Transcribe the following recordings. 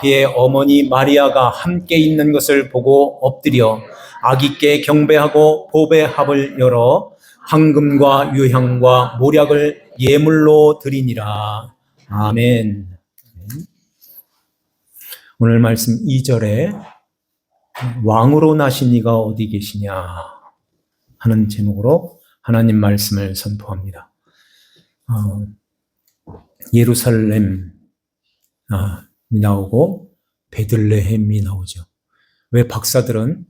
그의 어머니 마리아가 함께 있는 것을 보고 엎드려 아기께 경배하고 보배 합을 열어 황금과 유향과 모략을 예물로 드리니라. 아멘. 오늘 말씀 2절에 왕으로 나신 이가 어디 계시냐 하는 제목으로 하나님 말씀을 선포합니다. 예루살렘이 나오고 베들레헴이 나오죠. 왜 박사들은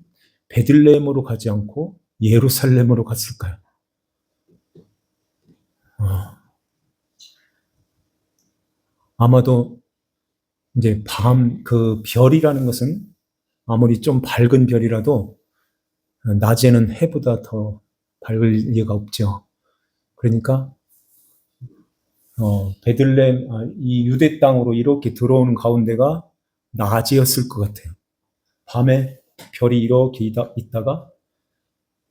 베들레헴으로 가지 않고 예루살렘으로 갔을까요? 아마도 이제 그 별이라는 것은 아무리 좀 밝은 별이라도 낮에는 해보다 더 밝을 리가 없죠. 그러니까 베들레헴, 이 유대 땅으로 이렇게 들어오는 가운데가 낮이었을 것 같아요. 밤에 별이 이렇게 있다가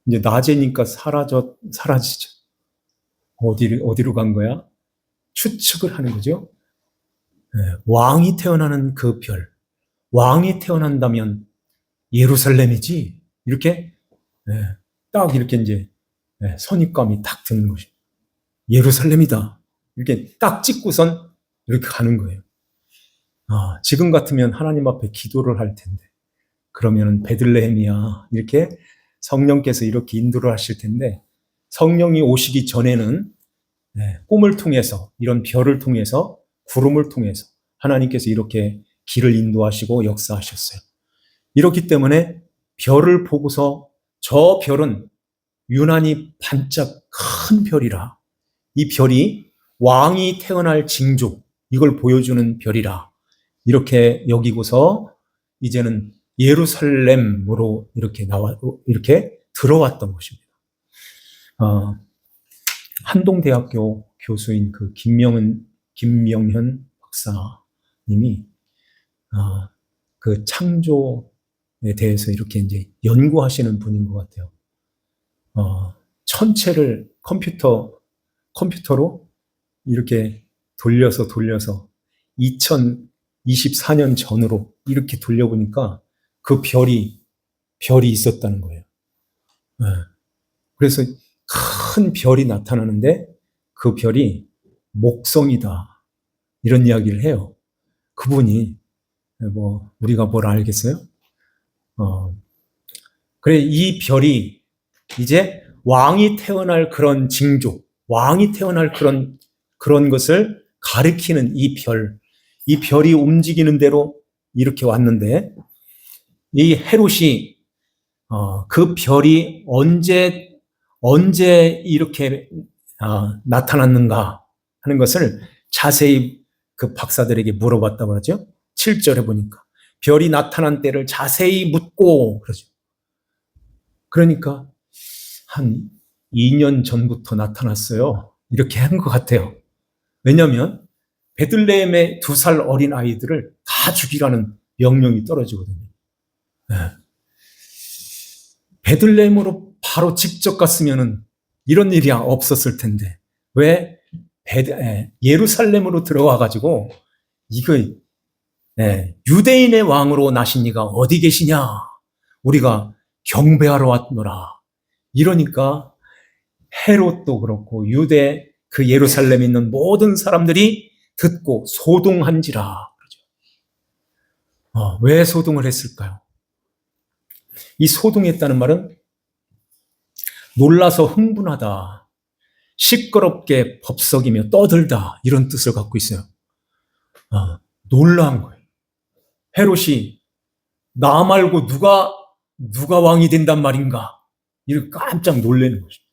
이제 낮에니까 사라지죠. 어디로 간 거야? 추측을 하는 거죠. 왕이 태어나는 그 별, 왕이 태어난다면 예루살렘이지. 이렇게 딱 이렇게 이제 선입감이 딱 드는 것이 예루살렘이다. 이렇게 딱 찍고선 이렇게 가는 거예요. 지금 같으면 하나님 앞에 기도를 할 텐데, 그러면은 베들레헴이야. 이렇게 성령께서 이렇게 인도를 하실 텐데, 성령이 오시기 전에는 꿈을 통해서, 이런 별을 통해서, 구름을 통해서 하나님께서 이렇게 길을 인도하시고 역사하셨어요. 이렇기 때문에 별을 보고서 저 별은 유난히 반짝 큰 별이라, 이 별이 왕이 태어날 징조, 이걸 보여주는 별이라 이렇게 여기고서 이제는 예루살렘으로 이렇게 들어왔던 것입니다. 한동대학교 교수인 그 김명현 박사님이 그 창조에 대해서 이렇게 이제 연구하시는 분인 것 같아요. 천체를 컴퓨터로 이렇게 돌려서 2024년 전으로 이렇게 돌려보니까 그 별이 있었다는 거예요. 그래서 큰 별이 나타나는데 그 별이 목성이다. 이런 이야기를 해요. 그분이 우리가 뭘 알겠어요? 그래, 이 별이 이제 왕이 태어날 그런 징조, 왕이 태어날 그런 것을 가리키는 이 별이 움직이는 대로 이렇게 왔는데, 이 헤롯이 그 별이 언제 이렇게 나타났는가 하는 것을 자세히 그 박사들에게 물어봤다고 그러죠. 7절에 보니까 별이 나타난 때를 자세히 묻고 그러죠. 그러니까 한 2년 전부터 나타났어요. 이렇게 한 것 같아요. 왜냐하면 베들레헴의 2살 어린 아이들을 다 죽이라는 명령이 떨어지거든요. 베들레헴으로 바로 직접 갔으면은 이런 일이 없었을 텐데, 왜 예루살렘으로 들어와가지고 이거 유대인의 왕으로 나신 이가 어디 계시냐? 우리가 경배하러 왔노라. 이러니까 헤롯도 그렇고 유대 그 예루살렘에 있는 모든 사람들이 듣고 소동한지라. 왜 소동을 했을까요? 이 소동했다는 말은 놀라서 흥분하다, 시끄럽게 법석이며 떠들다, 이런 뜻을 갖고 있어요. 놀란 거예요. 헤롯이 나 말고 누가 왕이 된단 말인가? 이렇게 깜짝 놀라는 것입니다.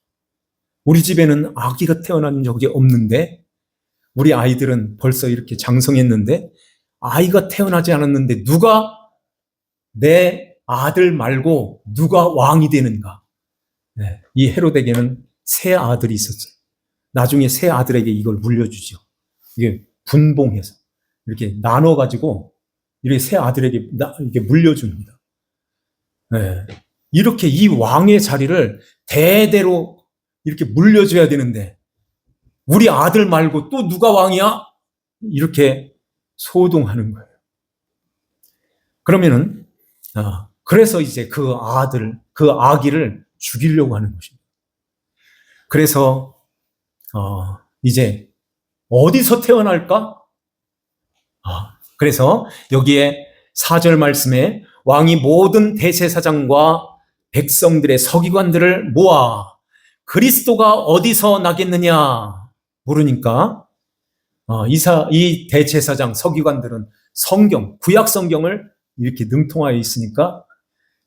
우리 집에는 아기가 태어난 적이 없는데, 우리 아이들은 벌써 이렇게 장성했는데, 아이가 태어나지 않았는데 누가 내 아들 말고 누가 왕이 되는가? 이 헤롯에게는 세 아들이 있었어요. 나중에 세 아들에게 이걸 물려주죠. 이게 분봉해서 이렇게 나눠가지고 이렇게 세 아들에게 이렇게 물려줍니다. 이렇게 이 왕의 자리를 대대로 이렇게 물려줘야 되는데, 우리 아들 말고 또 누가 왕이야? 이렇게 소동하는 거예요. 그러면은, 그래서 이제 그 아기를 죽이려고 하는 것입니다. 그래서, 이제 어디서 태어날까? 그래서 여기에 4절 말씀에 왕이 모든 대제사장과 백성들의 서기관들을 모아 그리스도가 어디서 나겠느냐 물으니까 이 대제사장 서기관들은 구약 성경을 이렇게 능통하여 있으니까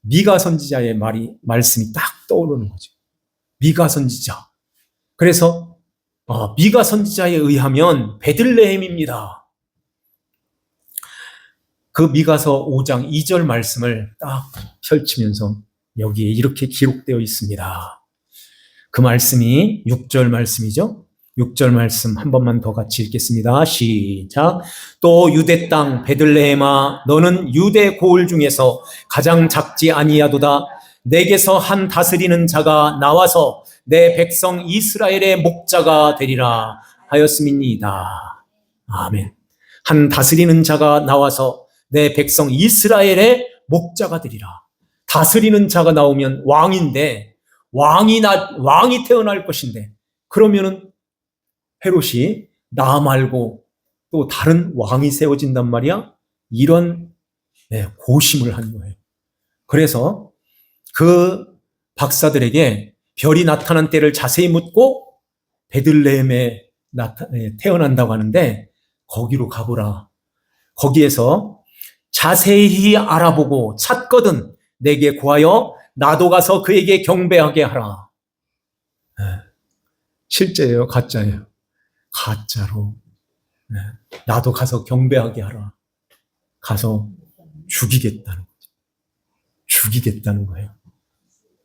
미가 선지자의 말씀이 딱 떠오르는 거죠. 미가 선지자. 그래서 미가 선지자에 의하면 베들레헴입니다. 그 미가서 5장 2절 말씀을 딱 펼치면서 여기에 이렇게 기록되어 있습니다. 그 말씀이 6절 말씀이죠. 6절 말씀 한 번만 더 같이 읽겠습니다. 시작. 또 유대 땅 베들레헴아 너는 유대 고을 중에서 가장 작지 아니하도다. 내게서 한 다스리는 자가 나와서 내 백성 이스라엘의 목자가 되리라 하였음이니이다. 아멘. 한 다스리는 자가 나와서 내 백성 이스라엘의 목자가 되리라. 다스리는 자가 나오면 왕인데 왕이 태어날 것인데 그러면은 헤롯이 나 말고 또 다른 왕이 세워진단 말이야. 이런 고심을 한 거예요. 그래서 그 박사들에게 별이 나타난 때를 자세히 묻고 베들레헴에 태어난다고 하는데 거기로 가보라. 거기에서 자세히 알아보고 찾거든 내게 구하여 나도 가서 그에게 경배하게 하라. 실제예요? 가짜예요? 가짜로. 나도 가서 경배하게 하라. 가서 죽이겠다는 거죠. 죽이겠다는 거예요.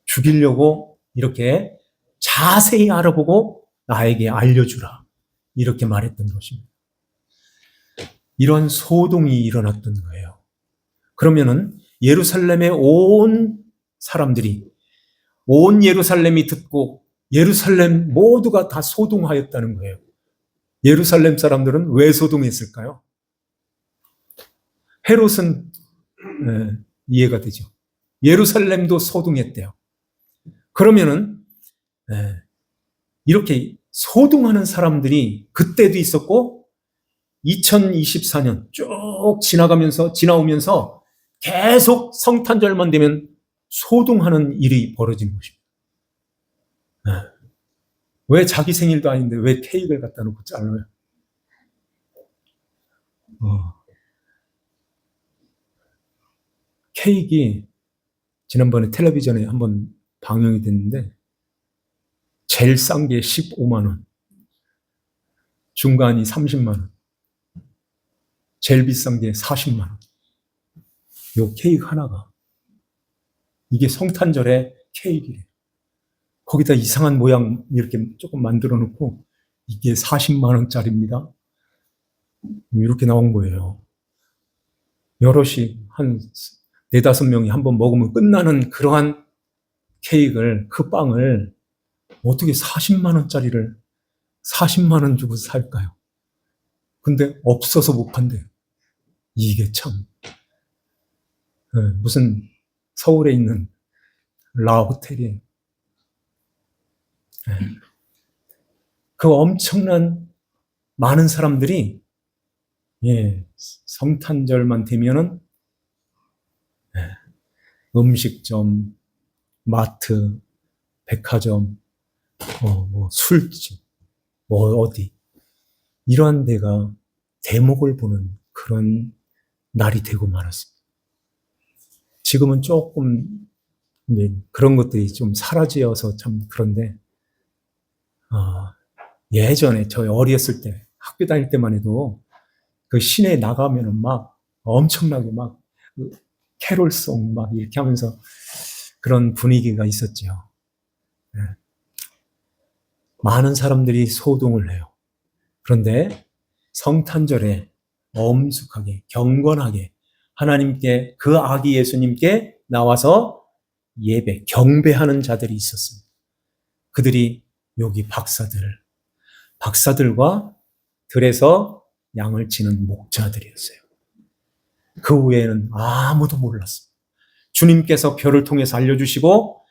죽이려고 이렇게 자세히 알아보고 나에게 알려주라. 이렇게 말했던 것입니다. 이런 소동이 일어났던 거예요. 그러면은 예루살렘의 온 예루살렘이 듣고 예루살렘 모두가 다 소동하였다는 거예요. 예루살렘 사람들은 왜 소동했을까요? 헤롯은 이해가 되죠. 예루살렘도 소동했대요. 그러면은 이렇게 소동하는 사람들이 그때도 있었고 2024년 쭉 지나오면서 계속 성탄절만 되면 소동하는 일이 벌어지는 것입니다. 왜 자기 생일도 아닌데 왜 케이크를 갖다 놓고 잘라요? 케이크 지난번에 텔레비전에 한번 방영이 됐는데 제일 싼 게 15만 원, 중간이 30만 원, 제일 비싼 게 40만 원. 요 케이크 하나가 이게 성탄절의 케이크래요. 거기다 이상한 모양 이렇게 조금 만들어 놓고 이게 40만 원짜리입니다. 이렇게 나온 거예요. 여럿이 한 4-5명이 한번 먹으면 끝나는 그러한 케이크를, 그 빵을 어떻게 40만 원짜리를 40만 원 주고 살까요? 근데 없어서 못 판대요. 이게 참 무슨 서울에 있는 라호텔이에요. 그 엄청난 많은 사람들이 성탄절만 되면은 음식점, 마트, 백화점, 술집, 어디 이러한 데가 대목을 보는 그런 날이 되고 말았습니다. 지금은 조금 그런 것들이 좀 사라지어서 참 그런데 예전에 저희 어렸을 때 학교 다닐 때만 해도 그 시내에 나가면은 막 엄청나게 막 캐롤송 막 이렇게 하면서 그런 분위기가 있었죠. 많은 사람들이 소동을 해요. 그런데 성탄절에 엄숙하게 경건하게 하나님께 그 아기 예수님께 나와서 경배하는 자들이 있었습니다. 그들이 여기 박사들과 들에서 양을 치는 목자들이었어요. 그 후에는 아무도 몰랐어요. 주님께서 별을 통해서 알려주시고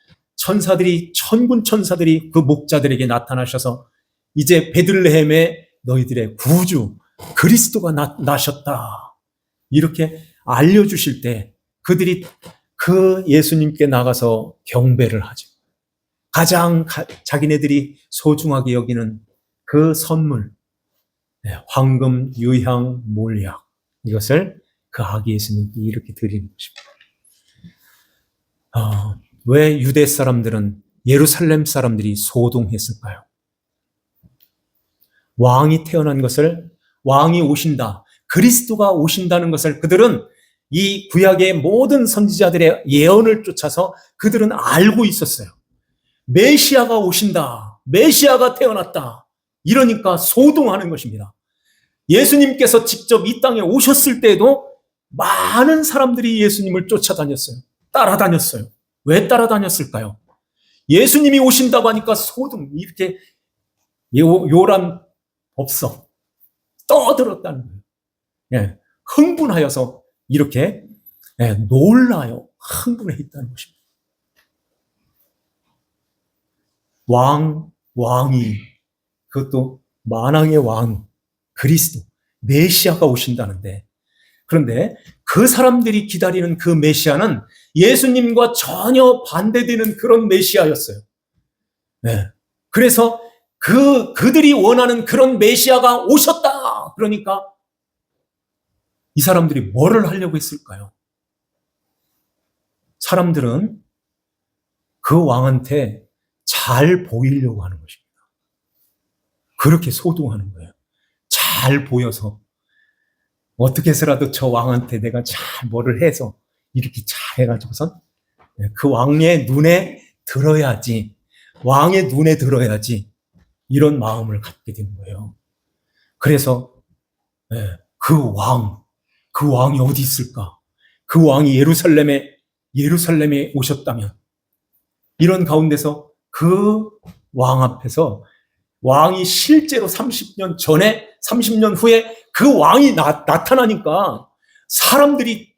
천군 천사들이 그 목자들에게 나타나셔서 이제 베들레헴에 너희들의 구주 그리스도가 나셨다. 이렇게 알려주실 때 그들이 그 예수님께 나가서 경배를 하죠. 가장 자기네들이 소중하게 여기는 그 선물, 황금, 유향, 몰약, 이것을 그 아기 예수님께 이렇게 드리는 것입니다. 왜 유대 사람들은, 예루살렘 사람들이 소동했을까요? 왕이 태어난 것을, 왕이 오신다, 그리스도가 오신다는 것을 그들은 이 구약의 모든 선지자들의 예언을 쫓아서 그들은 알고 있었어요. 메시아가 오신다, 메시아가 태어났다, 이러니까 소동하는 것입니다. 예수님께서 직접 이 땅에 오셨을 때에도 많은 사람들이 예수님을 쫓아다녔어요. 따라다녔어요. 왜 따라다녔을까요? 예수님이 오신다고 하니까 소동, 이렇게 요란 법석 떠들었다는 거예요. 예, 흥분하여서 이렇게 놀라요. 흥분해 있다는 것입니다. 왕이, 그것도 만왕의 왕 그리스도 메시아가 오신다는데, 그런데 그 사람들이 기다리는 그 메시아는 예수님과 전혀 반대되는 그런 메시아였어요. 네. 그래서 그들이 원하는 그런 메시아가 오셨다. 그러니까 이 사람들이 뭐를 하려고 했을까요? 사람들은 그 왕한테 잘 보이려고 하는 것입니다. 그렇게 소동하는 거예요. 잘 보여서 어떻게 해서라도 저 왕한테 내가 잘 뭐를 해서 이렇게 잘 해가지고선 그 왕의 눈에 들어야지, 왕의 눈에 들어야지, 이런 마음을 갖게 되는 거예요. 그래서 그 왕이 어디 있을까? 그 왕이 예루살렘에 오셨다면, 이런 가운데서 그 왕 앞에서 왕이 실제로 30년 전에, 30년 후에 그 왕이 나타나니까 사람들이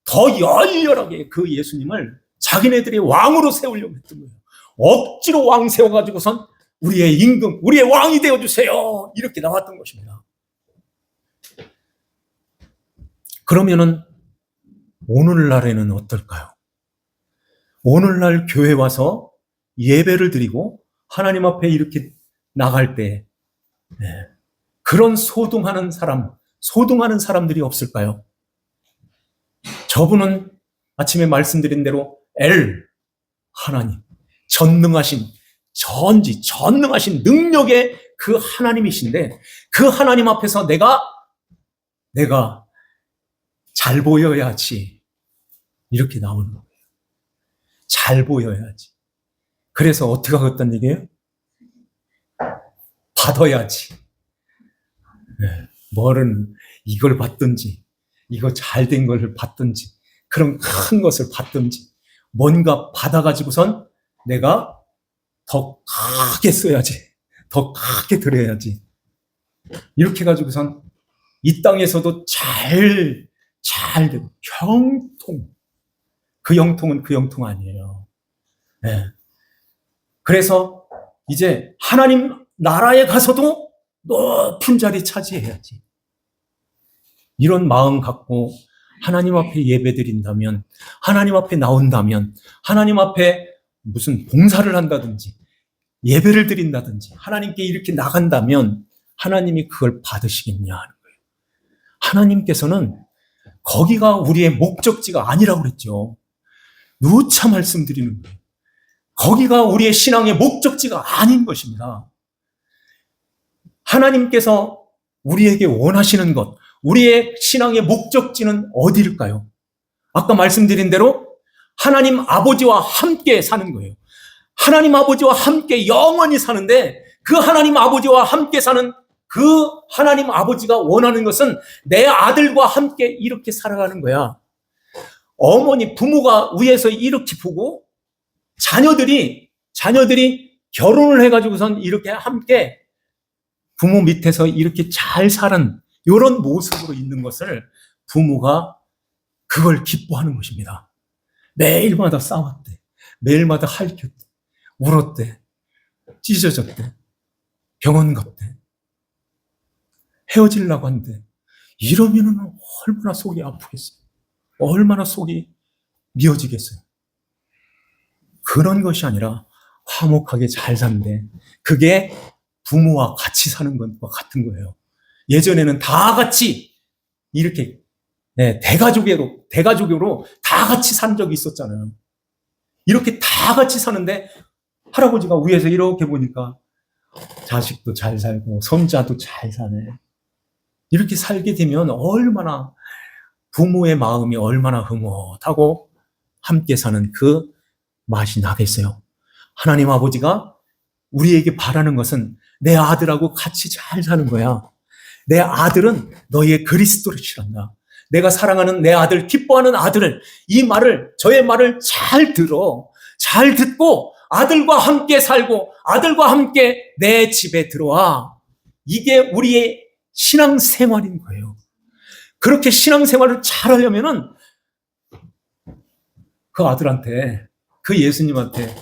더 열렬하게 그 예수님을 자기네들이 왕으로 세우려고 했던 거예요. 억지로 왕 세워가지고선 우리의 임금, 우리의 왕이 되어주세요, 이렇게 나왔던 것입니다. 그러면은 오늘날에는 어떨까요? 오늘날 교회 와서 예배를 드리고 하나님 앞에 이렇게 나갈 때 그런 소동하는 사람들이 없을까요? 저분은 아침에 말씀드린 대로 하나님, 전능하신 능력의 그 하나님이신데, 그 하나님 앞에서 내가 잘 보여야지, 이렇게 나오는 거예요. 잘 보여야지. 그래서 어떻게 하겠다는 얘기예요? 받아야지. 뭐는 이걸 받든지, 이거 잘된 걸 받든지, 그런 큰 것을 받든지, 뭔가 받아가지고선 내가 더 크게 써야지, 더 크게 드려야지, 이렇게 가지고선 이 땅에서도 잘 되고, 그 형통은 그 형통 아니에요. 그래서 이제 하나님 나라에 가서도 높은 자리 차지해야지, 이런 마음 갖고 하나님 앞에 예배드린다면, 하나님 앞에 나온다면, 하나님 앞에 무슨 봉사를 한다든지 예배를 드린다든지 하나님께 이렇게 나간다면 하나님이 그걸 받으시겠냐 하는 거예요. 하나님께서는 거기가 우리의 목적지가 아니라고 그랬죠. 누차 말씀드리는 거예요. 거기가 우리의 신앙의 목적지가 아닌 것입니다. 하나님께서 우리에게 원하시는 것, 우리의 신앙의 목적지는 어디일까요? 아까 말씀드린 대로 하나님 아버지와 함께 사는 거예요. 하나님 아버지와 함께 영원히 사는데, 그 하나님 아버지와 함께 사는 그 하나님 아버지가 원하는 것은 내 아들과 함께 이렇게 살아가는 거야. 부모가 위에서 이렇게 보고 자녀들이 결혼을 해가지고선 이렇게 함께 부모 밑에서 이렇게 잘 사는 이런 모습으로 있는 것을 부모가 그걸 기뻐하는 것입니다. 매일마다 싸웠대. 매일마다 핥혔대. 울었대. 찢어졌대. 병원 갔대. 헤어지려고 한대. 이러면은 얼마나 속이 아프겠어요. 얼마나 속이 미어지겠어요. 그런 것이 아니라 화목하게 잘 산대. 그게 부모와 같이 사는 것과 같은 거예요. 예전에는 다 같이 이렇게 대가족으로 다 같이 산 적이 있었잖아요. 이렇게 다 같이 사는데 할아버지가 위에서 이렇게 보니까 자식도 잘 살고 손자도 잘 사네. 이렇게 살게 되면 얼마나 부모의 마음이 얼마나 흐뭇하고 함께 사는 그 맛이 나겠어요. 하나님 아버지가 우리에게 바라는 것은 내 아들하고 같이 잘 사는 거야. 내 아들은 너희의 그리스도를 실한다. 내가 사랑하는 내 아들, 기뻐하는 아들을, 이 말을, 저의 말을 잘 들어. 잘 듣고 아들과 함께 살고 아들과 함께 내 집에 들어와. 이게 우리의 신앙생활인 거예요. 그렇게 신앙생활을 잘 하려면은 그 아들한테, 그 예수님한테,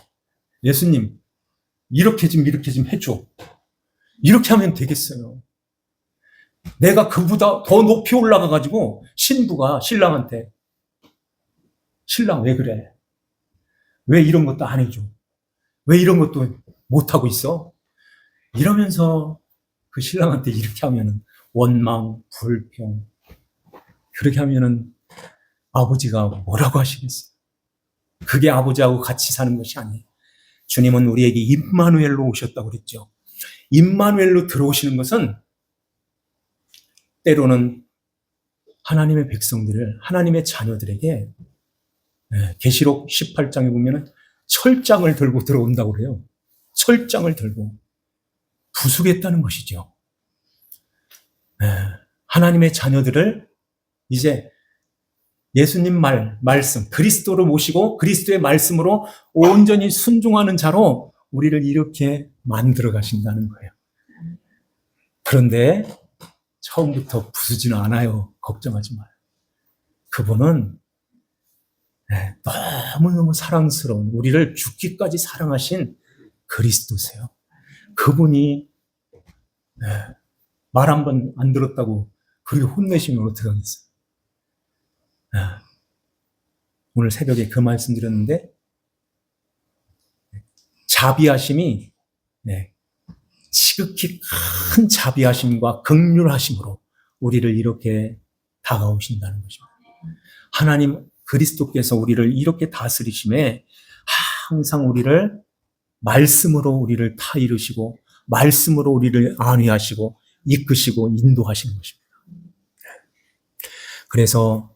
예수님, 이렇게 좀 해줘. 이렇게 하면 되겠어요. 내가 그보다 더 높이 올라가가지고 신부가 신랑한테, 신랑 왜 그래? 왜 이런 것도 안 해줘? 왜 이런 것도 못하고 있어? 이러면서 그 신랑한테 이렇게 하면은 원망, 불평, 그렇게 하면은 아버지가 뭐라고 하시겠어요? 그게 아버지하고 같이 사는 것이 아니에요. 주님은 우리에게 임마누엘로 오셨다고 그랬죠. 임마누엘로 들어오시는 것은 때로는 하나님의 백성들을, 하나님의 자녀들에게 계시록 18장에 보면은 철장을 들고 들어온다고 그래요. 철장을 들고 부수겠다는 것이죠. 하나님의 자녀들을 이제 예수님 말씀, 그리스도로 모시고 그리스도의 말씀으로 온전히 순종하는 자로 우리를 이렇게 만들어 가신다는 거예요. 그런데 처음부터 부수지는 않아요. 걱정하지 마요. 그분은 너무너무 사랑스러운, 우리를 죽기까지 사랑하신 그리스도세요. 그분이 말 한 번 안 들었다고 그렇게 혼내시면 어떡하겠어요. 오늘 새벽에 그 말씀 드렸는데 자비하심이 지극히 큰 자비하심과 긍휼하심으로 우리를 이렇게 다가오신다는 것입니다. 하나님 그리스도께서 우리를 이렇게 다스리심에 항상 우리를 말씀으로 우리를 타이르시고 말씀으로 우리를 안위하시고 이끄시고 인도하시는 것입니다. 그래서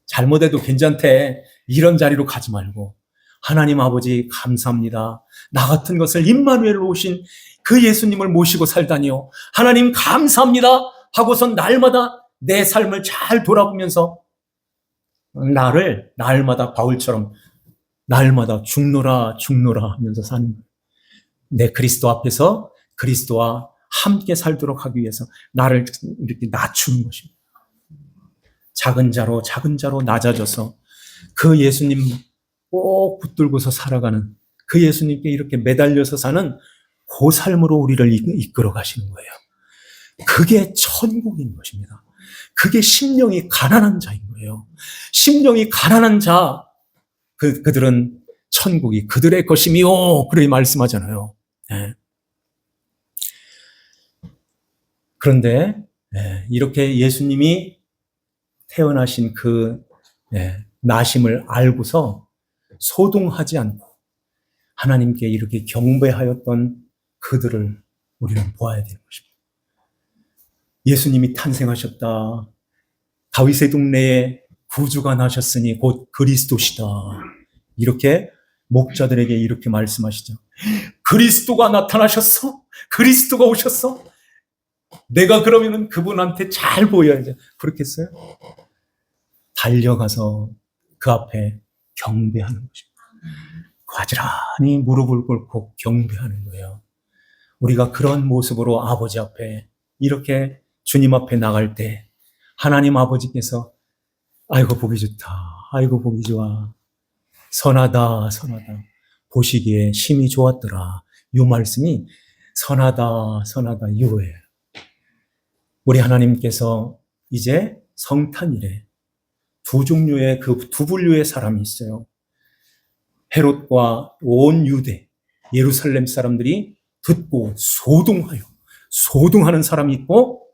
잘못해도 괜찮대. 이런 자리로 가지 말고 하나님 아버지 감사합니다. 나 같은 것을 임마누엘로 오신 그 예수님을 모시고 살다니요. 하나님 감사합니다 하고선 날마다 내 삶을 잘 돌아보면서 날마다 바울처럼 날마다 죽노라 하면서 사는 거예요. 내 그리스도 앞에서 그리스도와 함께 살도록 하기 위해서 나를 이렇게 낮추는 것입니다. 작은 자로 낮아져서 그 예수님 꼭 붙들고서 살아가는, 그 예수님께 이렇게 매달려서 사는 그 삶으로 우리를 이끌어 가시는 거예요. 그게 천국인 것입니다. 그게 심령이 가난한 자인 거예요. 심령이 가난한 자, 그들은 천국이 그들의 것이미요. 그렇게 말씀하잖아요. 그런데 이렇게 예수님이 태어나신 그 나심을 알고서 소동하지 않고 하나님께 이렇게 경배하였던 그들을 우리는 보아야 되는 것입니다. 예수님이 탄생하셨다. 다윗의 동네에 구주가 나셨으니 곧 그리스도시다. 이렇게 목자들에게 이렇게 말씀하시죠. 그리스도가 나타나셨어? 그리스도가 오셨어? 내가 그러면은 그분한테 잘 보여야지. 그렇겠어요? 달려가서 그 앞에 경배하는 것입니다. 과지란히 무릎을 꿇고 경배하는 거예요. 우리가 그런 모습으로 아버지 앞에 이렇게 주님 앞에 나갈 때 하나님 아버지께서 아이고 보기 좋다. 아이고 보기 좋아. 선하다, 선하다. 보시기에 심히 좋았더라. 이 말씀이 선하다, 선하다 이거예요. 우리 하나님께서 이제 성탄일에 두 종류의 그 두 분류의 사람이 있어요. 헤롯과 온 유대, 예루살렘 사람들이 듣고 소동하는 사람이 있고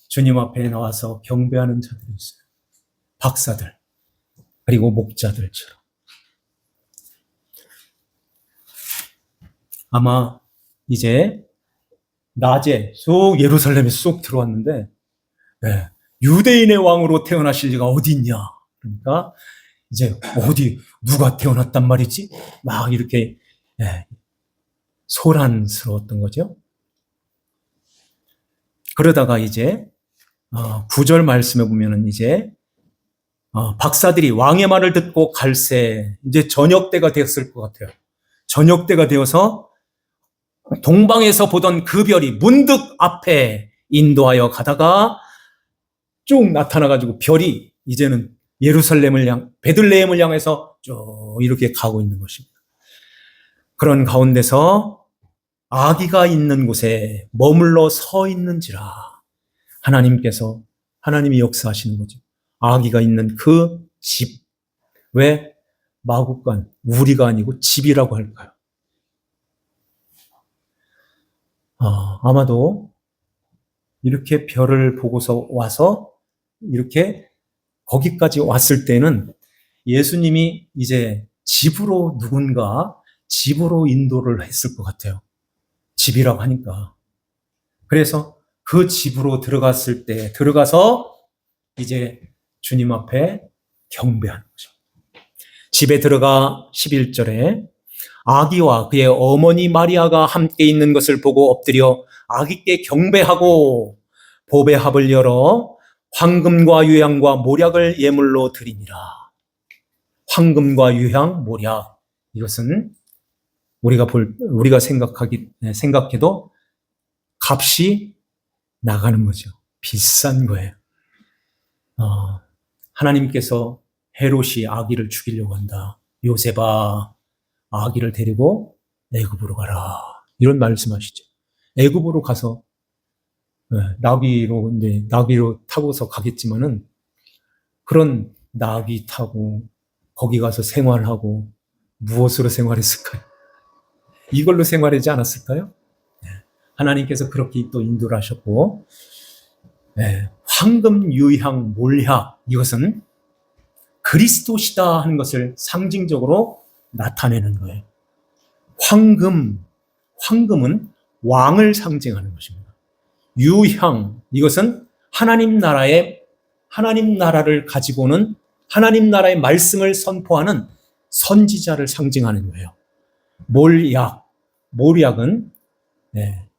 주님 앞에 나와서 경배하는 자들이 있어요. 박사들, 그리고 목자들처럼. 아마 이제 낮에 쑥 예루살렘에 쑥 들어왔는데 네, 유대인의 왕으로 태어나실 리가 어디 있냐. 그러니까 이제 어디 누가 태어났단 말이지? 막 이렇게 네, 소란스러웠던 거죠. 그러다가 이제 9절 말씀에 보면은 이제 박사들이 왕의 말을 듣고 갈새 이제 저녁 때가 되었을 것 같아요. 저녁 때가 되어서 동방에서 보던 그 별이 문득 앞에 인도하여 가다가 쭉 나타나가지고 별이 이제는 베들레헴을 향해서 쭉 이렇게 가고 있는 것입니다. 그런 가운데서 아기가 있는 곳에 머물러 서 있는지라 하나님이 역사하시는 거죠. 아기가 있는 그 집, 왜 마구간, 우리가 아니고 집이라고 할까요? 아마도 이렇게 별을 보고서 와서 이렇게 거기까지 왔을 때는 예수님이 이제 집으로 인도를 했을 것 같아요. 집이라고 하니까. 그래서 그 집으로 들어가서 이제 주님 앞에 경배하는 거죠. 집에 들어가 11절에 아기와 그의 어머니 마리아가 함께 있는 것을 보고 엎드려 아기께 경배하고 보배 합을 열어 황금과 유향과 모략을 예물로 드리니라. 황금과 유향, 모략, 이것은 우리가 생각해도 값이 나가는 거죠. 비싼 거예요. 하나님께서 헤롯이 아기를 죽이려고 한다. 요셉아, 아기를 데리고 애굽으로 가라. 이런 말씀하시죠. 애굽으로 가서 나귀로 타고서 가겠지만은 그런 나귀 타고 거기 가서 생활하고 무엇으로 생활했을까요? 이걸로 생활하지 않았을까요? 하나님께서 그렇게 또 인도를 하셨고, 황금, 유향, 몰약, 이것은 그리스도시다 하는 것을 상징적으로 나타내는 거예요. 황금은 왕을 상징하는 것입니다. 유향, 이것은 하나님 나라를 가지고 오는 하나님 나라의 말씀을 선포하는 선지자를 상징하는 거예요. 몰약은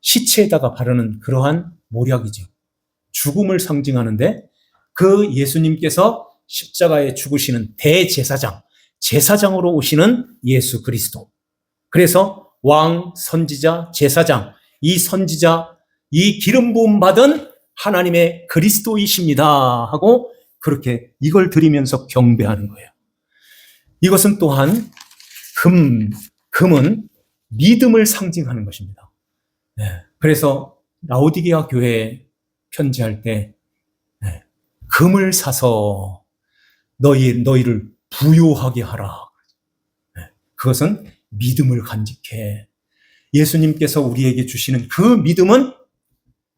시체에다가 바르는 그러한 몰약이죠. 죽음을 상징하는데 그 예수님께서 십자가에 죽으시는 제사장으로 오시는 예수 그리스도. 그래서 왕, 선지자, 제사장, 이 기름 부음 받은 하나님의 그리스도이십니다 하고 그렇게 이걸 드리면서 경배하는 거예요. 이것은 또한 금은 믿음을 상징하는 것입니다. 그래서 라오디게아 교회에 편지할 때 금을 사서 너희를 부요하게 하라. 그것은 믿음을 간직해. 예수님께서 우리에게 주시는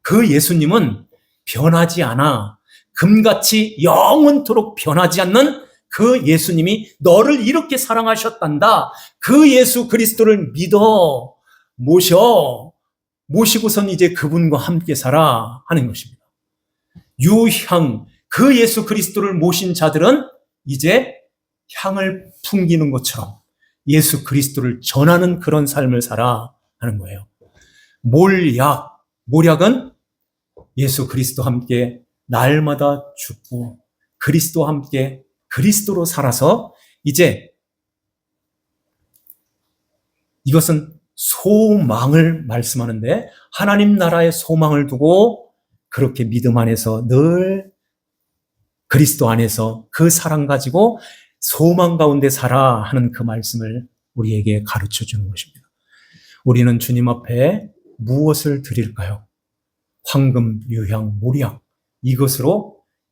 그 예수님은 변하지 않아. 금같이 영원토록 변하지 않는 그 예수님이 너를 이렇게 사랑하셨단다. 그 예수 그리스도를 믿어 모시고선 이제 그분과 함께 살아 하는 것입니다. 유향, 그 예수 그리스도를 모신 자들은 이제 향을 풍기는 것처럼 예수 그리스도를 전하는 그런 삶을 살아 하는 거예요. 몰약은 예수 그리스도와 함께 날마다 죽고 그리스도와 함께 그리스도로 살아서 이제 이것은 소망을 말씀하는데 하나님 나라의 소망을 두고 그렇게 믿음 안에서 늘 그리스도 안에서 그 사랑 가지고 소망 가운데 살아 하는 그 말씀을 우리에게 가르쳐 주는 것입니다. 우리는 주님 앞에 무엇을 드릴까요? 황금, 유향, 모략,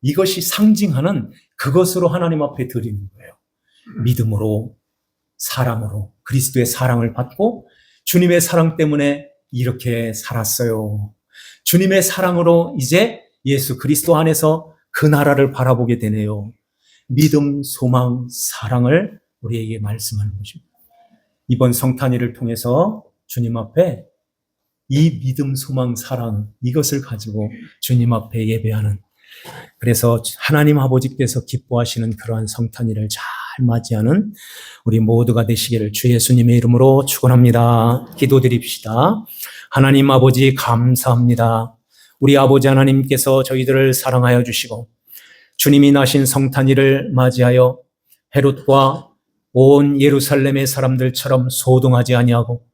이것이 상징하는 그것으로 하나님 앞에 드리는 거예요. 믿음으로, 사랑으로, 그리스도의 사랑을 받고 주님의 사랑 때문에 이렇게 살았어요. 주님의 사랑으로 이제 예수 그리스도 안에서 그 나라를 바라보게 되네요. 믿음, 소망, 사랑을 우리에게 말씀하는 것입니다. 이번 성탄일을 통해서 주님 앞에 이 믿음, 소망, 사랑 이것을 가지고 주님 앞에 예배하는, 그래서 하나님 아버지께서 기뻐하시는 그러한 성탄일을 잘 맞이하는 우리 모두가 되시기를 주 예수님의 이름으로 축원합니다. 기도드립시다. 하나님 아버지 감사합니다. 우리 아버지 하나님께서 저희들을 사랑하여 주시고 주님이 나신 성탄일을 맞이하여 헤롯과 온 예루살렘의 사람들처럼 소동하지 아니하고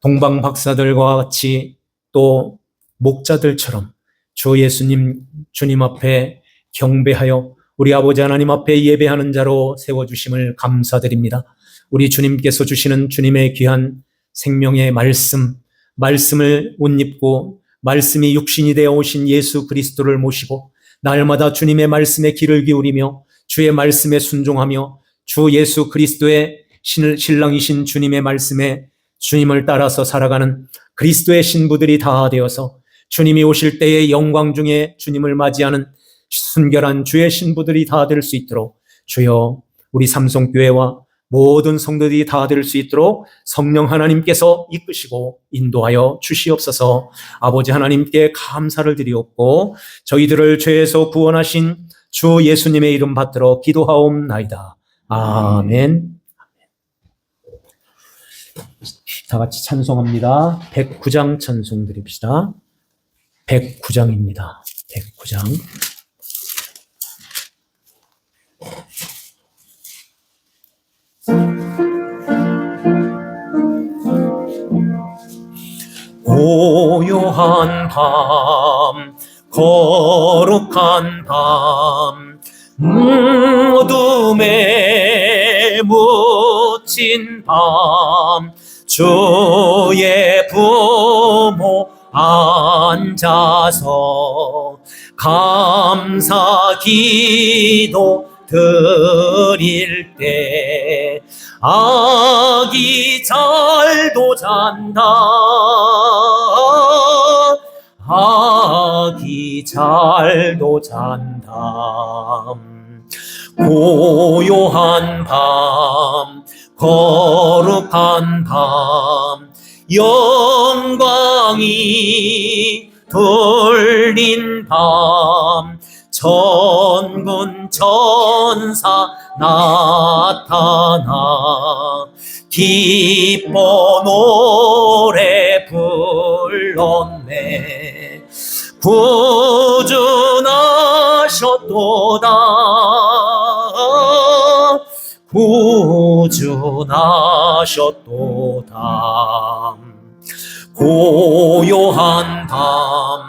동방 박사들과 같이 또 목자들처럼 주 예수님 주님 앞에 경배하여 우리 아버지 하나님 앞에 예배하는 자로 세워주심을 감사드립니다. 우리 주님께서 주시는 주님의 귀한 생명의 말씀을 옷 입고 말씀이 육신이 되어 오신 예수 그리스도를 모시고 날마다 주님의 말씀에 귀를 기울이며 주의 말씀에 순종하며 주 예수 그리스도의 신랑이신 주님의 말씀에 주님을 따라서 살아가는 그리스도의 신부들이 다 되어서 주님이 오실 때의 영광 중에 주님을 맞이하는 순결한 주의 신부들이 다 될 수 있도록 주여 우리 삼성교회와 모든 성도들이 다 될 수 있도록 성령 하나님께서 이끄시고 인도하여 주시옵소서. 아버지 하나님께 감사를 드리옵고 저희들을 죄에서 구원하신 주 예수님의 이름 받들어 기도하옵나이다. 아멘. 다 같이 찬송합니다. 109장 찬송 드립시다. 109장입니다. 109장. 고요한 밤, 거룩한 밤, 어둠에 묻힌 밤, 주의 부모 앉아서 감사 기도 드릴 때 아기 잘도 잔다. 아기 잘도 잔다. 고요한 밤, 거룩한 밤, 영광이 돌린 밤, 천군 천사 나타나 기뻐 노래 불렀네. 구주나셨도다. 구주나셨도다. 고요한 밤